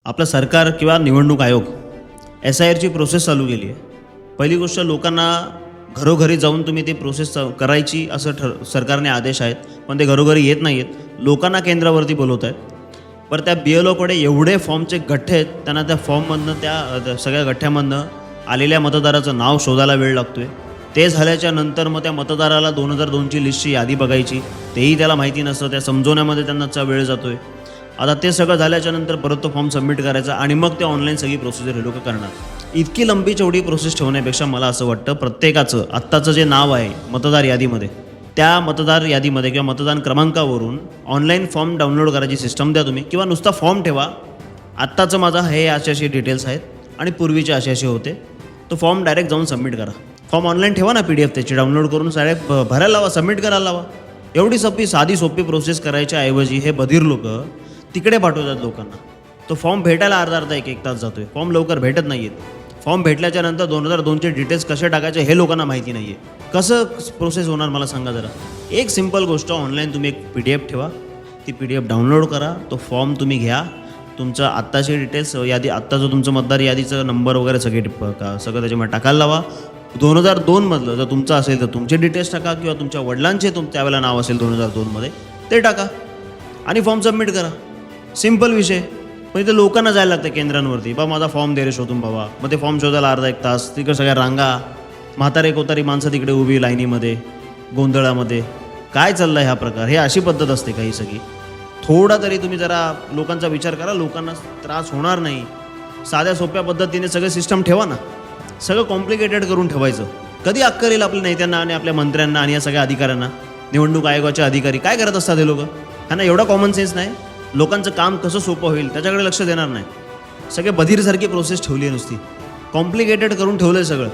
आपलं सरकार किंवा निवडणूक आयोग SIRची प्रोसेस चालू केली आहे. पहिली गोष्ट, लोकांना घरोघरी जाऊन तुम्ही ती प्रोसेस करायची असं सरकारने आदेश आहेत, पण ते घरोघरी येत नाही आहेत. लोकांना केंद्रावरती बोलवत आहेत. पण त्या BLOकडे एवढे फॉर्मचे गठ्ठे आहेत, त्यांना त्या फॉर्ममधनं त्या सगळ्या गठ्ठ्यामधनं आलेल्या मतदाराचं नाव शोधायला वेळ लागतो आहे. ते झाल्याच्या नंतर मग त्या मतदाराला 2002ची लिस्टची यादी बघायची, तेही त्याला माहिती नसतं. त्या समजवण्यामध्ये त्यांनाचा वेळ जातो आहे. आता ते सगळं झाल्याच्या नंतर परत तो फॉर्म सबमिट करायचा आणि मग ते ऑनलाईन सगळी प्रोसिजर हे लोक करणार. इतकी लंबी चौडी प्रोसेस ठेवण्यापेक्षा मला असं वाटतं प्रत्येकाचं आत्ताचं जे नाव आहे मतदार यादीमध्ये, त्या मतदार यादीमध्ये किंवा मतदान क्रमांकावरून ऑनलाईन फॉर्म डाउनलोड करायची सिस्टम द्या तुम्ही, किंवा नुसता फॉर्म ठेवा. आत्ताचं माझा हे असे डिटेल्स आहेत आणि पूर्वीचे असे होते. तो फॉर्म डायरेक्ट जाऊन सबमिट करा. फॉर्म ऑनलाईन ठेवा ना, PDF त्याची डाउनलोड करून डायरेक्ट भरायला लावा, सबमिट करायला लावा. एवढी साधी सोपी प्रोसेस करायच्या ऐवजी हे बधीर लोक तिकडे पाठवतात लोकांना. तो फॉर्म भेटायला अर्धा एक तास जातो आहे. फॉर्म लवकर भेटत नाही आहेत. फॉर्म भेटल्याच्या नंतर 2002चे डिटेल्स कसे टाकायचे हे लोकांना माहिती नाही आहे. कसं प्रोसेस होणार मला सांगा जरा. एक सिंपल गोष्ट, ऑनलाईन तुम्ही एक PDF ठेवा, ती PDF डाउनलोड करा, तो फॉर्म तुम्ही घ्या, तुमचं आत्ताचे डिटेल्स यादी, आत्ताचं तुमचं मतदार यादीचं नंबर वगैरे सगळं त्याच्यामध्ये टाकायला लावा. 2002मधलं जर तुमचं असेल तर तुमचे डिटेल्स टाका, किंवा तुमच्या वडिलांचे त्यावेळेला नाव असेल 2002मध्ये ते टाका आणि फॉर्म सबमिट करा. सिंपल विषय. पण इथे लोकांना जायला लागतं केंद्रांवरती, बा माझा फॉर्म दे रे शोधून बाबा. मग ते फॉर्म शोधायला अर्धा एक तास, तिकडे सगळ्या रांगा, म्हातारे कोतारी माणसं तिकडे उभी लाईनीमध्ये, गोंधळामध्ये. काय चाललं ह्या प्रकार? हे अशी पद्धत असते काही सगळी. थोडा तरी तुम्ही जरा लोकांचा विचार करा, लोकांना त्रास होणार नाही. साध्या सोप्या पद्धतीने सगळं सिस्टम ठेवा ना. सगळं कॉम्प्लिकेटेड करून ठेवायचं. कधी अक्कल येईल आपल्या नेत्यांना आणि आपल्या मंत्र्यांना आणि या सगळ्या अधिकाऱ्यांना? निवडणूक आयोगाचे अधिकारी काय करत असतात हे लोक? त्यांना एवढा कॉमन सेन्स नाही. लोकांचं काम कसं सोपं होईल त्याच्याकडे लक्ष देणार नाही. सगळे बधीरसारखी प्रोसेस ठेवली आहे, नुसती कॉम्प्लिकेटेड करून ठेवलं आहे सगळं.